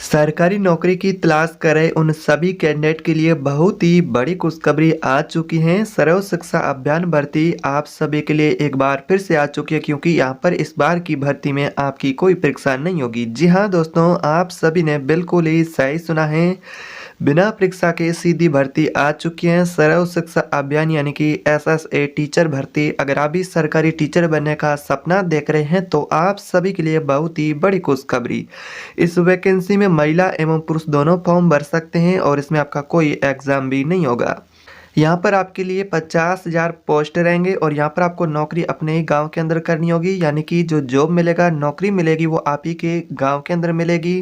सरकारी नौकरी की तलाश कर रहे उन सभी कैंडिडेट के लिए बहुत ही बड़ी खुशखबरी आ चुकी है। सर्व शिक्षा अभियान भर्ती आप सभी के लिए एक बार फिर से आ चुकी है, क्योंकि यहाँ पर इस बार की भर्ती में आपकी कोई परीक्षा नहीं होगी। जी हाँ दोस्तों, आप सभी ने बिल्कुल ही सही सुना है। बिना परीक्षा के सीधी भर्ती आ चुकी है। सर्व शिक्षा अभियान यानी कि एसएसए टीचर भर्ती। अगर आप भी सरकारी टीचर बनने का सपना देख रहे हैं तो आप सभी के लिए बहुत ही बड़ी खुशखबरी। इस वैकेंसी में महिला एवं पुरुष दोनों फॉर्म भर सकते हैं और इसमें आपका कोई एग्जाम भी नहीं होगा। यहाँ पर आपके लिए 50,000 पोस्ट रहेंगे और यहाँ पर आपको नौकरी अपने ही गांव के अंदर करनी होगी, यानी कि जो जॉब मिलेगा, नौकरी मिलेगी वो आप ही के गांव के अंदर मिलेगी।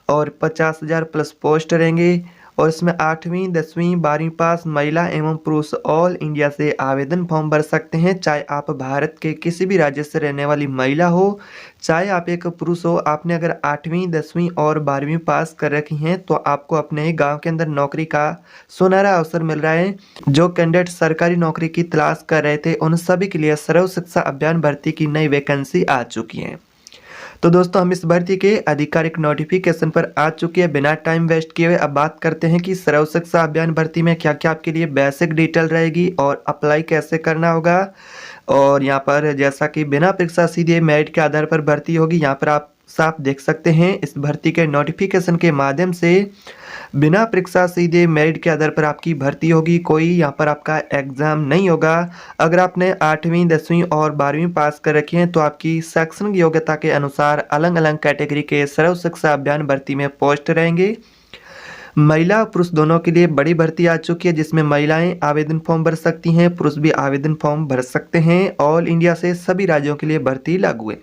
और 50,000 प्लस पोस्ट रहेंगे और इसमें 8वीं 10वीं 12वीं पास महिला एवं पुरुष ऑल इंडिया से आवेदन फॉर्म भर सकते हैं। चाहे आप भारत के किसी भी राज्य से रहने वाली महिला हो, चाहे आप एक पुरुष हो। आपने अगर 8वीं 10वीं और 12वीं पास कर रखी हैं तो आपको अपने ही गांव के अंदर नौकरी का सुनहरा अवसर मिल रहा है। जो कैंडिडेट सरकारी नौकरी की तलाश कर रहे थे उन सभी के लिए सर्व शिक्षा अभियान भर्ती की नई वैकेंसी आ चुकी है। तो दोस्तों, हम इस भर्ती के आधिकारिक नोटिफिकेशन पर आ चुके हैं। बिना टाइम वेस्ट किए हुए अब बात करते हैं कि सर्व शिक्षा अभियान भर्ती में क्या क्या आपके लिए बेसिक डिटेल रहेगी और अप्लाई कैसे करना होगा। और यहाँ पर जैसा कि बिना परीक्षा सीधे मेरिट के आधार पर भर्ती होगी, यहाँ पर आप साफ देख सकते हैं इस भर्ती के नोटिफिकेशन के माध्यम से बिना परीक्षा सीधे मेरिट के आधार पर आपकी भर्ती होगी। कोई यहाँ पर आपका एग्जाम नहीं होगा। अगर आपने 8वीं 10वीं और 12वीं पास कर रखी है तो आपकी शैक्षणिक योग्यता के अनुसार अलग अलग कैटेगरी के सर्व शिक्षा अभियान भर्ती में पोस्ट रहेंगे। महिला पुरुष दोनों के लिए बड़ी भर्ती आ चुकी है, जिसमें महिलाएं आवेदन फॉर्म भर सकती हैं, पुरुष भी आवेदन फॉर्म भर सकते हैं। ऑल इंडिया से सभी राज्यों के लिए भर्ती लागू है।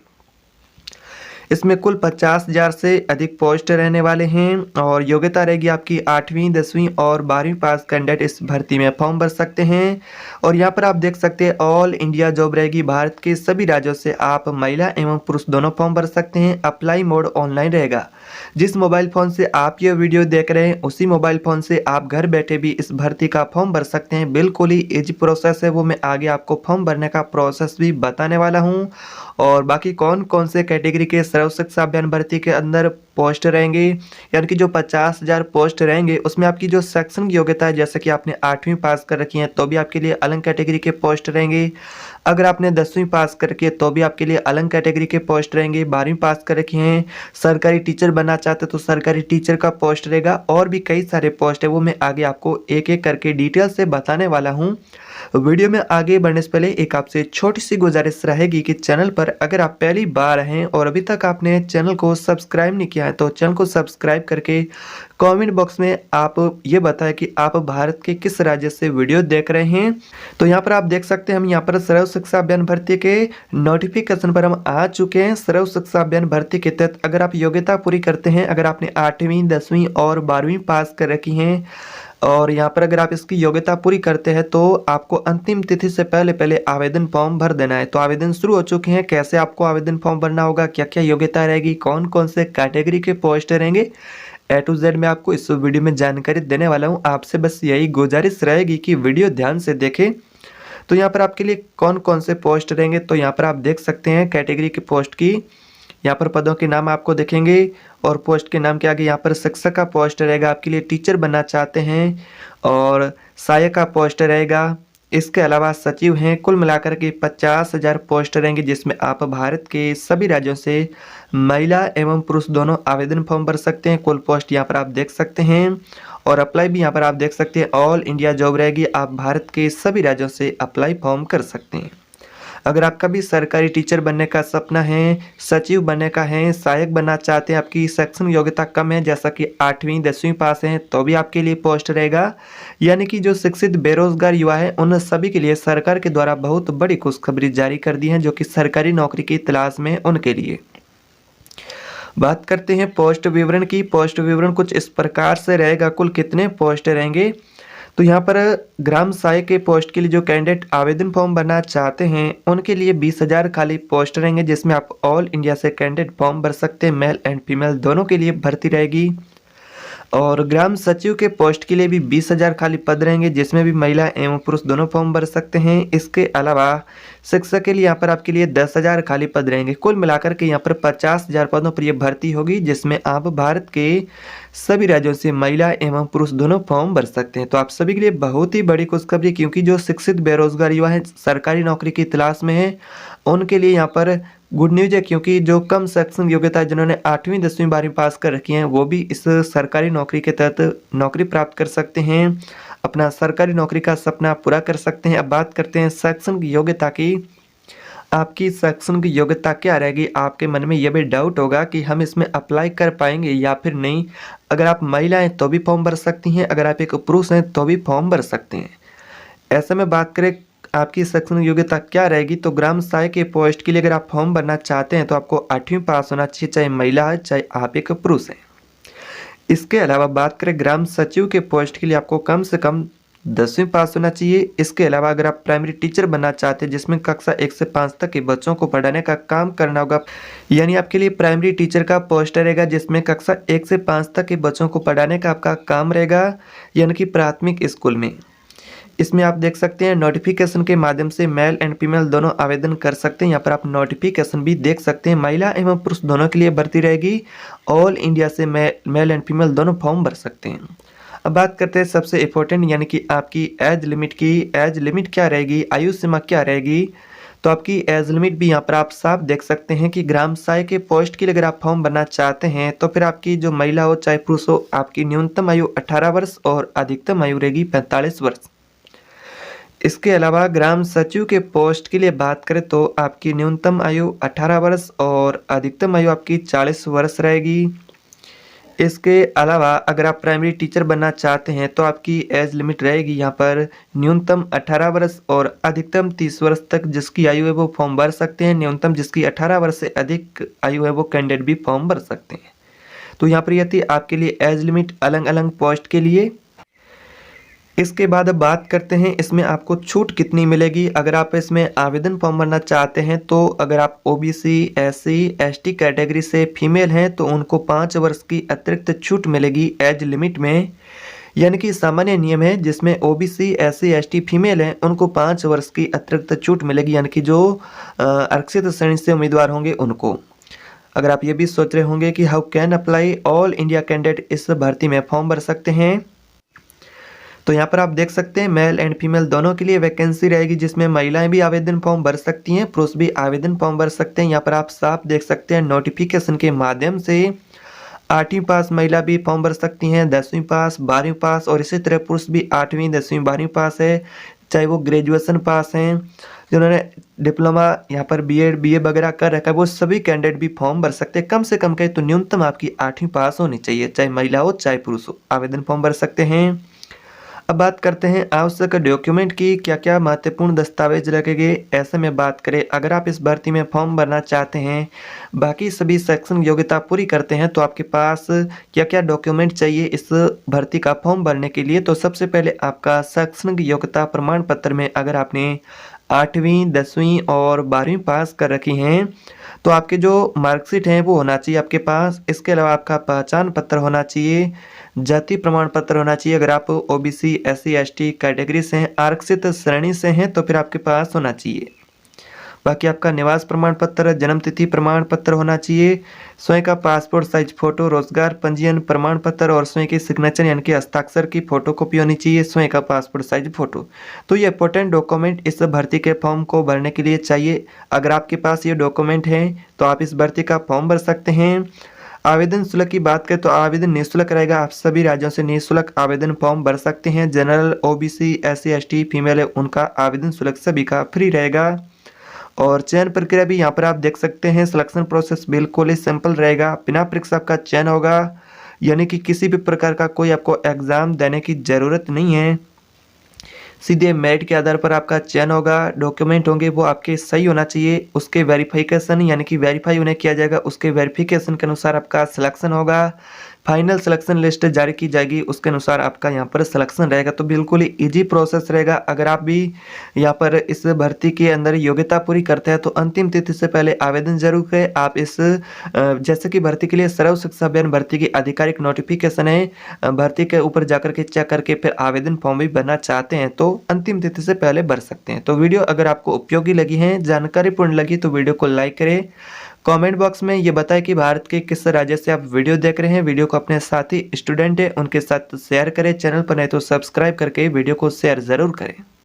इसमें कुल 50,000 से अधिक पोस्ट रहने वाले हैं और योग्यता रहेगी आपकी 8वीं 10वीं और 12वीं पास कैंडिडेट इस भर्ती में फॉर्म भर सकते हैं। और यहाँ पर आप देख सकते हैं ऑल इंडिया जॉब रहेगी। भारत के सभी राज्यों से आप महिला एवं पुरुष दोनों फॉर्म भर सकते हैं। अप्लाई मोड ऑनलाइन रहेगा। जिस मोबाइल फ़ोन से आप ये वीडियो देख रहे हैं उसी मोबाइल फ़ोन से आप घर बैठे भी इस भर्ती का फॉर्म भर सकते हैं। बिल्कुल ही इजी प्रोसेस है, वो मैं आगे आपको फॉर्म भरने का प्रोसेस भी बताने वाला हूँ। और बाकी कौन कौन से कैटेगरी के सर्व शिक्षा अभियान भर्ती के अंदर पोस्ट रहेंगे, यानी कि जो 50,000 पोस्ट रहेंगे उसमें आपकी जो शैक्षणिक योग्यता है, जैसे कि आपने 8वीं पास कर रखी है तो भी आपके लिए अलग कैटेगरी के पोस्ट रहेंगे। अगर आपने 10वीं पास कर रखी है तो भी आपके लिए अलग कैटेगरी के पोस्ट रहेंगे। 12वीं पास कर रखी हैं, सरकारी टीचर बनना चाहते तो सरकारी टीचर का पोस्ट रहेगा। और भी कई सारे पोस्ट है, वो मैं आगे आपको एक एक करके डिटेल से बताने वाला हूँ। वीडियो में आगे बढ़ने से पहले एक आपसे छोटी सी गुजारिश रहेगी कि चैनल पर अगर आप पहली बार हैं और अभी तक आपने चैनल को सब्सक्राइब नहीं किया है तो चैनल को सब्सक्राइब करके कमेंट बॉक्स में आप ये बताएं कि आप भारत के किस राज्य से वीडियो देख रहे हैं। तो यहाँ पर आप देख सकते हैं हम यहाँ पर सर्व शिक्षा अभियान भर्ती के नोटिफिकेशन पर हम आ चुके हैं। सर्व शिक्षा अभियान भर्ती के तहत अगर आप योग्यता पूरी करते हैं, अगर आपने 8वीं 10वीं और 12वीं पास कर रखी हैं और यहाँ पर अगर आप इसकी योग्यता पूरी करते हैं तो आपको अंतिम तिथि से पहले पहले आवेदन फॉर्म भर देना है। तो आवेदन शुरू हो चुके हैं। कैसे आपको आवेदन फॉर्म भरना होगा, क्या क्या योग्यता रहेगी, कौन कौन से कैटेगरी के पोस्ट रहेंगे, A to Z मैं आपको इस वीडियो में जानकारी देने वाला हूँ। आपसे बस यही गुजारिश रहेगी कि वीडियो ध्यान से देखें। तो यहाँ पर आपके लिए कौन कौन से पोस्ट रहेंगे, तो यहाँ पर आप देख सकते हैं कैटेगरी के पोस्ट की। यहाँ पर पदों के नाम आपको देखेंगे और पोस्ट के नाम के आगे यहाँ पर शिक्षक का पोस्ट रहेगा, आपके लिए टीचर बनना चाहते हैं, और सहायक का पोस्ट रहेगा। इसके अलावा सचिव हैं। कुल मिलाकर के 50,000 पोस्ट रहेंगे, जिसमें आप भारत के सभी राज्यों से महिला एवं पुरुष दोनों आवेदन फॉर्म भर सकते हैं। कुल पोस्ट यहाँ पर आप देख सकते हैं और अप्लाई भी यहाँ पर आप देख सकते हैं। ऑल इंडिया जॉब रहेगी, आप भारत के सभी राज्यों से अप्लाई फॉर्म कर सकते हैं। अगर आपका भी सरकारी टीचर बनने का सपना है, सचिव बनने का है, सहायक बनना चाहते हैं, आपकी शैक्षणिक योग्यता कम है, जैसा कि 8वीं 10वीं पास हैं, तो भी आपके लिए पोस्ट रहेगा। यानी कि जो शिक्षित बेरोजगार युवा है उन सभी के लिए सरकार के द्वारा बहुत बड़ी खुशखबरी जारी कर दी है, जो कि सरकारी नौकरी की तलाश में उनके लिए। बात करते हैं पोस्ट विवरण की। पोस्ट विवरण कुछ इस प्रकार से रहेगा। कुल कितने पोस्ट रहेंगे, तो यहाँ पर ग्राम सहायक के पोस्ट के लिए जो कैंडिडेट आवेदन फॉर्म भरना चाहते हैं उनके लिए 20,000 खाली पोस्ट रहेंगे, जिसमें आप ऑल इंडिया से कैंडिडेट फॉर्म भर सकते हैं। मेल एंड फीमेल दोनों के लिए भर्ती रहेगी। और ग्राम सचिव के पोस्ट के लिए भी 20,000 खाली पद रहेंगे, जिसमें भी महिला एवं पुरुष दोनों फॉर्म भर सकते हैं। इसके अलावा शिक्षक के लिए यहाँ पर आपके लिए 10,000 खाली पद रहेंगे। कुल मिलाकर के यहाँ पर 50,000 पदों पर यह भर्ती होगी, जिसमें आप भारत के सभी राज्यों से महिला एवं पुरुष दोनों फॉर्म भर सकते हैं। तो आप सभी के लिए बहुत ही बड़ी खुशखबरी, क्योंकि जो शिक्षित बेरोजगार युवा हैं, सरकारी नौकरी की तलाश में हैं, उनके लिए यहाँ पर गुड न्यूज है, क्योंकि जो कम शैक्षणिक योग्यता जिन्होंने 8वीं 10वीं 12वीं पास कर रखी हैं, वो भी इस सरकारी नौकरी के तहत नौकरी प्राप्त कर सकते हैं, अपना सरकारी नौकरी का सपना पूरा कर सकते हैं। अब बात करते हैं शैक्षणिक योग्यता की। आपकी शैक्षणिक योग्यता क्या रहेगी? आपके मन में यह भी डाउट होगा कि हम इसमें अप्लाई कर पाएंगे या फिर नहीं। अगर आप महिला हैं तो भी फॉर्म भर सकती हैं, अगर आप एक पुरुष हैं तो भी फॉर्म भर सकते हैं। ऐसे में बात करें आपकी शैक्षणिक योग्यता क्या रहेगी, तो ग्राम सहायक के पोस्ट के लिए अगर आप फॉर्म भरना चाहते हैं तो आपको 8वीं पास होना चाहिए, चाहे महिला है चाहे आप एक पुरुष हैं। इसके अलावा बात करें ग्राम सचिव के पोस्ट के लिए आपको कम से कम 10वीं पास होना चाहिए। इसके अलावा अगर आप प्राइमरी टीचर बनना चाहते हैं, जिसमें कक्षा 1 से 5 तक के बच्चों को पढ़ाने का काम करना होगा, यानी आपके लिए प्राइमरी टीचर का पोस्ट रहेगा, जिसमें कक्षा 1 से 5 तक के बच्चों को पढ़ाने का आपका काम रहेगा, यानी कि प्राथमिक स्कूल में। इसमें आप देख सकते हैं नोटिफिकेशन के माध्यम से मेल एंड फीमेल दोनों आवेदन कर सकते हैं। यहाँ पर आप नोटिफिकेशन भी देख सकते हैं। महिला एवं पुरुष दोनों के लिए भर्ती रहेगी। ऑल इंडिया से मेल एंड फीमेल दोनों फॉर्म भर सकते हैं। अब बात करते हैं सबसे इम्पोर्टेंट, यानी कि आपकी एज लिमिट की। एज लिमिट क्या रहेगी, आयु सीमा क्या रहेगी, तो आपकी एज लिमिट भी यहाँ पर आप साफ देख सकते हैं कि ग्राम सहायक के पोस्ट के लिए अगर आप फॉर्म भरना चाहते हैं तो फिर आपकी जो महिला हो चाहे पुरुष हो, आपकी न्यूनतम आयु 18 वर्ष और अधिकतम आयु रहेगी 45 वर्ष। इसके अलावा ग्राम सचिव के पोस्ट के लिए बात करें तो आपकी न्यूनतम आयु 18 वर्ष और अधिकतम आयु आपकी 40 वर्ष रहेगी। इसके अलावा अगर आप प्राइमरी टीचर बनना चाहते हैं तो आपकी एज लिमिट रहेगी यहाँ पर न्यूनतम 18 वर्ष और अधिकतम 30 वर्ष तक जिसकी आयु है वो फॉर्म भर सकते हैं। न्यूनतम जिसकी 18 वर्ष से अधिक आयु है वो कैंडिडेट भी फॉर्म भर सकते हैं। तो यहाँ पर यह थी आपके लिए एज लिमिट अलग अलग पोस्ट के लिए। इसके बाद अब बात करते हैं इसमें आपको छूट कितनी मिलेगी। अगर आप इसमें आवेदन फॉर्म भरना चाहते हैं तो अगर आप ओबीसी SC ST कैटेगरी से फीमेल हैं तो उनको 5 वर्ष की अतिरिक्त छूट मिलेगी एज लिमिट में, यानी कि सामान्य नियम है जिसमें ओबीसी SC ST फीमेल हैं उनको 5 वर्ष की अतिरिक्त छूट मिलेगी, यानी कि जो आरक्षित श्रेणी से उम्मीदवार होंगे उनको। अगर आप ये भी सोच रहे होंगे कि how can apply, all India candidate इस भर्ती में फॉर्म भर सकते हैं, तो यहाँ पर आप देख सकते हैं मेल एंड फीमेल दोनों के लिए वैकेंसी रहेगी, जिसमें महिलाएं भी आवेदन फॉर्म भर सकती हैं, पुरुष भी आवेदन फॉर्म भर सकते हैं। यहाँ पर आप साफ देख सकते हैं नोटिफिकेशन के माध्यम से 8वीं पास महिला भी फॉर्म भर सकती हैं, 10वीं पास, 12वीं पास, और इसी तरह पुरुष भी 8वीं 10वीं 12वीं पास है, चाहे वो ग्रेजुएशन पास हैं, जिन्होंने डिप्लोमा यहाँ पर BEd BA वगैरह कर रखा है, वो सभी कैंडिडेट भी फॉर्म भर सकते हैं। कम से कम कहे तो न्यूनतम आपकी 8वीं पास होनी चाहिए, चाहे महिला हो चाहे पुरुष हो, आवेदन फॉर्म भर सकते हैं। अब बात करते हैं आवश्यक डॉक्यूमेंट की, क्या क्या महत्वपूर्ण दस्तावेज लगेंगे। ऐसे में बात करें अगर आप इस भर्ती में फॉर्म भरना चाहते हैं, बाकी सभी शैक्षणिक योग्यता पूरी करते हैं, तो आपके पास क्या क्या डॉक्यूमेंट चाहिए इस भर्ती का फॉर्म भरने के लिए। तो सबसे पहले आपका शैक्षणिक योग्यता प्रमाण पत्र में अगर आपने 8वीं 10वीं और 12वीं पास कर रखी हैं तो आपके जो मार्कशीट हैं वो होना चाहिए आपके पास। इसके अलावा आपका पहचान पत्र होना चाहिए, जाति प्रमाण पत्र होना चाहिए। अगर आप ओबीसी SC ST कैटेगरी से हैं, आरक्षित श्रेणी से हैं, तो फिर आपके पास होना चाहिए। बाकी आपका निवास प्रमाण पत्र, जन्म तिथि प्रमाण पत्र होना चाहिए, स्वयं का पासपोर्ट साइज फोटो, रोजगार पंजीयन प्रमाण पत्र और स्वयं की सिग्नेचर यानी कि हस्ताक्षर की फोटोकॉपी होनी चाहिए, स्वयं का पासपोर्ट साइज फोटो। तो ये इंपॉर्टेंट डॉक्यूमेंट इस भर्ती के फॉर्म को भरने के लिए चाहिए। अगर आपके पास ये डॉक्यूमेंट हैं तो आप इस भर्ती का फॉर्म भर सकते हैं। आवेदन शुल्क की बात करें तो आवेदन निःशुल्क रहेगा, आप सभी राज्यों से निःशुल्क आवेदन फॉर्म भर सकते हैं। General OBC SC ST female है उनका आवेदन शुल्क सभी का फ्री रहेगा। और चयन प्रक्रिया भी यहाँ पर आप देख सकते हैं, सिलेक्शन प्रोसेस बिल्कुल ही सिंपल रहेगा, बिना परीक्षा का चयन होगा, यानी कि किसी भी प्रकार का कोई आपको एग्ज़ाम देने की ज़रूरत नहीं है, सीधे मेरिट के आधार पर आपका चयन होगा। डॉक्यूमेंट होंगे वो आपके सही होना चाहिए, उसके वेरिफिकेशन यानी कि वेरीफाई उन्हें किया जाएगा, उसके वेरिफिकेशन के अनुसार आपका सिलेक्शन होगा। फाइनल सिलेक्शन लिस्ट जारी की जाएगी, उसके अनुसार आपका यहाँ पर सिलेक्शन रहेगा। तो बिल्कुल ही ईजी प्रोसेस रहेगा। अगर आप भी यहाँ पर इस भर्ती के अंदर योग्यता पूरी करते हैं तो अंतिम तिथि से पहले आवेदन जरूर करें। आप इस जैसे कि भर्ती के लिए सर्व शिक्षा अभियान भर्ती की आधिकारिक नोटिफिकेशन है, भर्ती के ऊपर जाकर के चेक करके फिर आवेदन फॉर्म भी भरना चाहते हैं तो अंतिम तिथि से पहले भर सकते हैं। तो वीडियो अगर आपको उपयोगी लगी है, जानकारीपूर्ण लगी तो वीडियो को लाइक करें। कमेंट बॉक्स में ये बताएं कि भारत के किस राज्य से आप वीडियो देख रहे हैं। वीडियो को अपने साथी स्टूडेंट है उनके साथ शेयर करें। चैनल पर नहीं तो सब्सक्राइब करके वीडियो को शेयर जरूर करें।